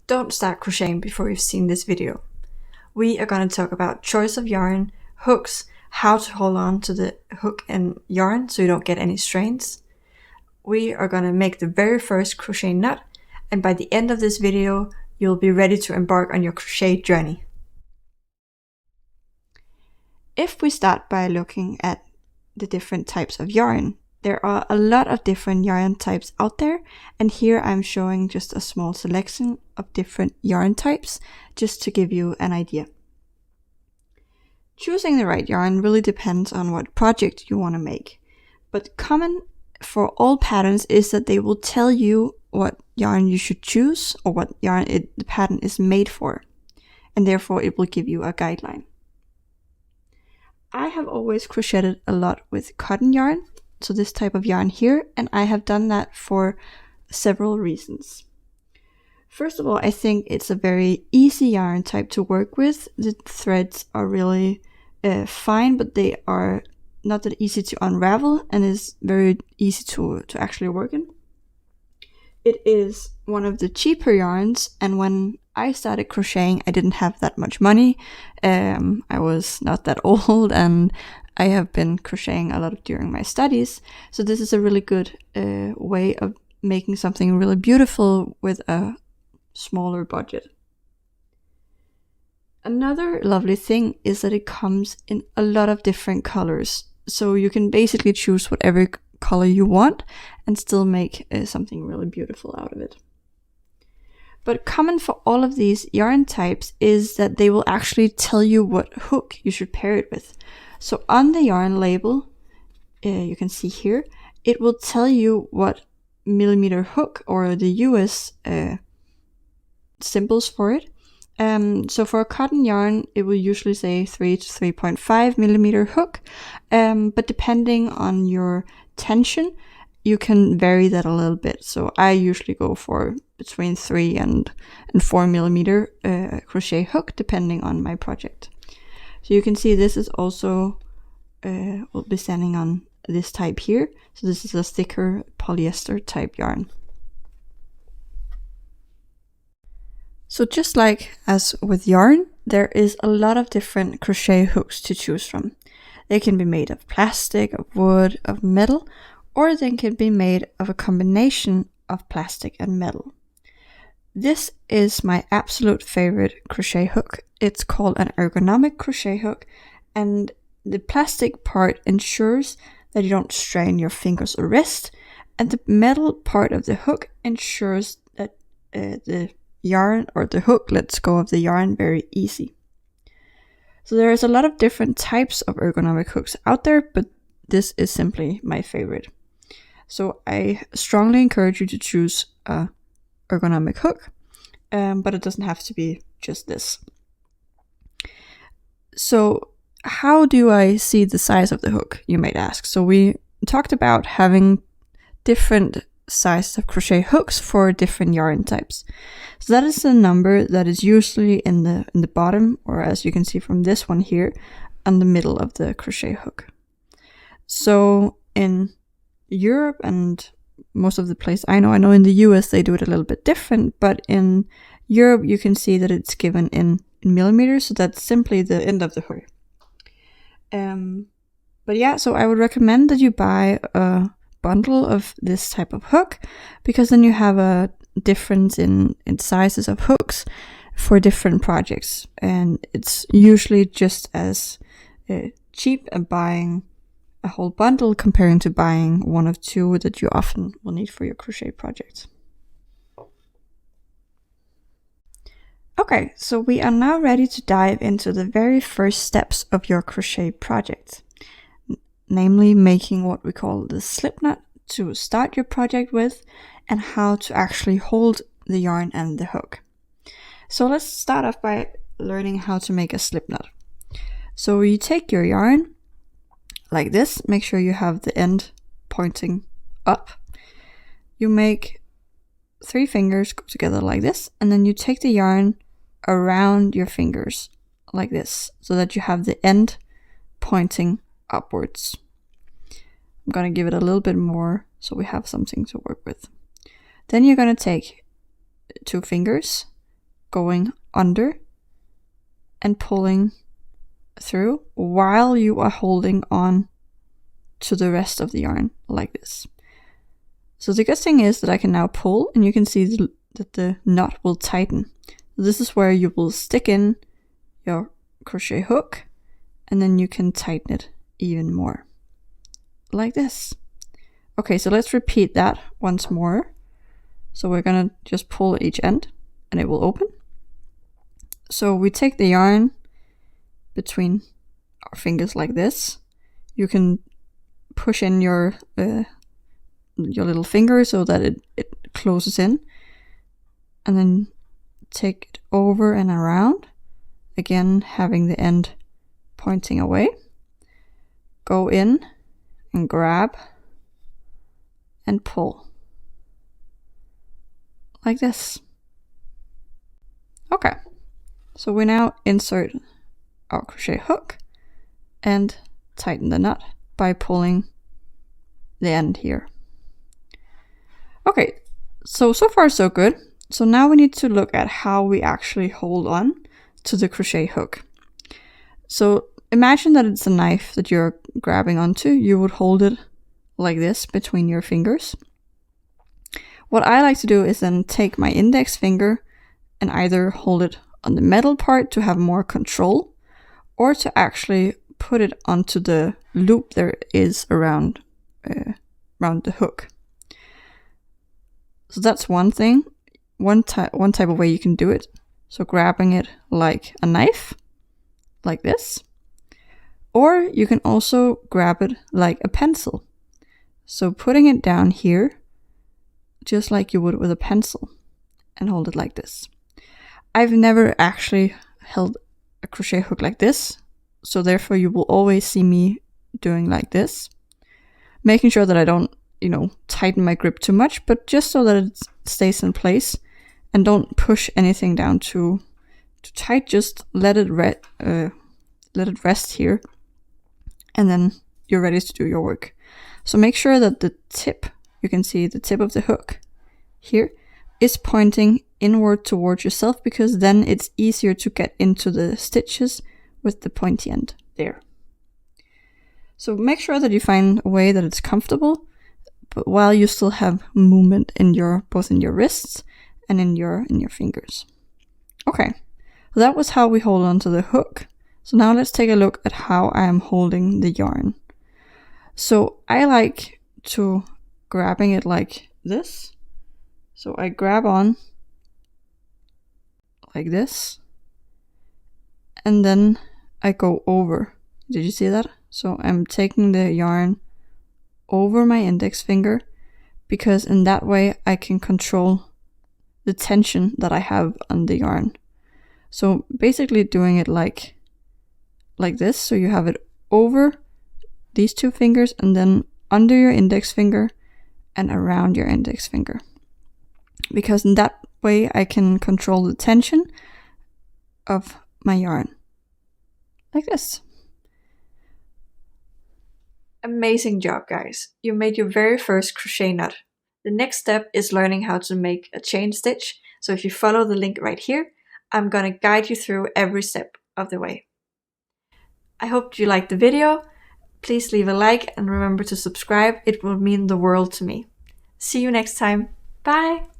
Don't start crocheting before you've seen this video. We are going to talk about choice of yarn, hooks, how to hold on to the hook and yarn so you don't get any strains. We are going to make the very first crochet knot, and by the end of this video, you'll be ready to embark on your crochet journey. If we start by looking at the different types of yarn, there are a lot of different yarn types out there, and here I'm showing just a small selection of different yarn types just to give you an idea. Choosing the right yarn really depends on what project you want to make, but common for all patterns is that they will tell you what yarn you should choose or what yarn the pattern is made for, and therefore it will give you a guideline. I have always crocheted a lot with cotton yarn, so this type of yarn here, and I have done that for several reasons. First of all, I think it's a very easy yarn type to work with. The threads are really fine, but they are not that easy to unravel and is very easy to actually work in. It is one of the cheaper yarns, and when I started crocheting, I didn't have that much money. I was not that old, and I have been crocheting a lot during my studies, so this is a really good way of making something really beautiful with a smaller budget. Another lovely thing is that it comes in a lot of different colors, so you can basically choose whatever color you want and still make something really beautiful out of it. But common for all of these yarn types is that they will actually tell you what hook you should pair it with. So on the yarn label, you can see here, it will tell you what millimeter hook or the US symbols for it. So for a cotton yarn, it will usually say 3 to 3.5 millimeter hook, but depending on your tension, you can vary that a little bit. So I usually go for between 3 and 4 millimeter crochet hook, depending on my project. So you can see this is also will be standing on this type here. So this is a thicker polyester type yarn. So just like as with yarn, there is a lot of different crochet hooks to choose from. They can be made of plastic, of wood, of metal, or they can be made of a combination of plastic and metal. This is my absolute favorite crochet hook. It's called an ergonomic crochet hook, and the plastic part ensures that you don't strain your fingers or wrist, and the metal part of the hook ensures that the yarn or the hook lets go of the yarn very easy. So there is a lot of different types of ergonomic hooks out there, but this is simply my favorite. So I strongly encourage you to choose a ergonomic hook, but it doesn't have to be just this. So how do I see the size of the hook, you might ask? So we talked about having different sizes of crochet hooks for different yarn types. So that is the number that is usually in the bottom, or as you can see from this one here, on the middle of the crochet hook. So in Europe and most of the place I know in the US they do it a little bit different, but in Europe you can see that it's given in millimeters, so that's simply the end of the hook. But yeah, so I would recommend that you buy a bundle of this type of hook, because then you have a difference in sizes of hooks for different projects, and it's usually just as cheap as buying a whole bundle comparing to buying one of two that you often will need for your crochet projects. Okay, so we are now ready to dive into the very first steps of your crochet project, namely making what we call the slip knot to start your project with, and how to actually hold the yarn and the hook. So let's start off by learning how to make a slip knot. So you take your yarn like this, make sure you have the end pointing up. You make 3 fingers go together like this, and then you take the yarn around your fingers like this, so that you have the end pointing upwards. I'm going to give it a little bit more so we have something to work with. Then you're going to take 2 fingers going under and pulling through while you are holding on to the rest of the yarn like this. So the good thing is that I can now pull, and you can see that the knot will tighten. This is where you will stick in your crochet hook, and then you can tighten it even more like this. Okay, so let's repeat that once more. So we're gonna just pull at each end and it will open. So we take the yarn between our fingers like this. You can push in your little finger so that it closes in, and then take it over and around, again having the end pointing away. Go in and grab and pull like this. Okay, so we now insert our crochet hook and tighten the knot by pulling the end here. Okay, so far so good. So now we need to look at how we actually hold on to the crochet hook. So imagine that it's a knife that you're grabbing onto. You would hold it like this between your fingers. What I like to do is then take my index finger and either hold it on the metal part to have more control, or to actually put it onto the loop there is around the hook. So that's one thing, one type of way you can do it. So grabbing it like a knife, like this. Or you can also grab it like a pencil. So putting it down here, just like you would with a pencil, and hold it like this. I've never actually held a crochet hook like this, so therefore you will always see me doing like this, making sure that I don't, tighten my grip too much, but just so that it stays in place, and don't push anything down too tight. Just let it rest here, and then you're ready to do your work. So make sure that the tip, you can see the tip of the hook here, is pointing inward towards yourself, because then it's easier to get into the stitches with the pointy end there. So make sure that you find a way that it's comfortable, but while you still have movement in both in your wrists and in your fingers. Okay, so that was how we hold on to the hook. So now let's take a look at how I am holding the yarn. So I like to grabbing it like this. So I grab on like this, and then I go over. Did you see that? So I'm taking the yarn over my index finger, because in that way I can control the tension that I have on the yarn. So basically doing it like this. So you have it over these two fingers, and then under your index finger and around your index finger, because in that way I can control the tension of my yarn like this. Amazing job, guys. You made your very first crochet knot. The next step is learning how to make a chain stitch. So if you follow the link right here, I'm gonna guide you through every step of the way. I hope you liked the video. Please leave a like and remember to subscribe. It will mean the world to me. See you next time. Bye!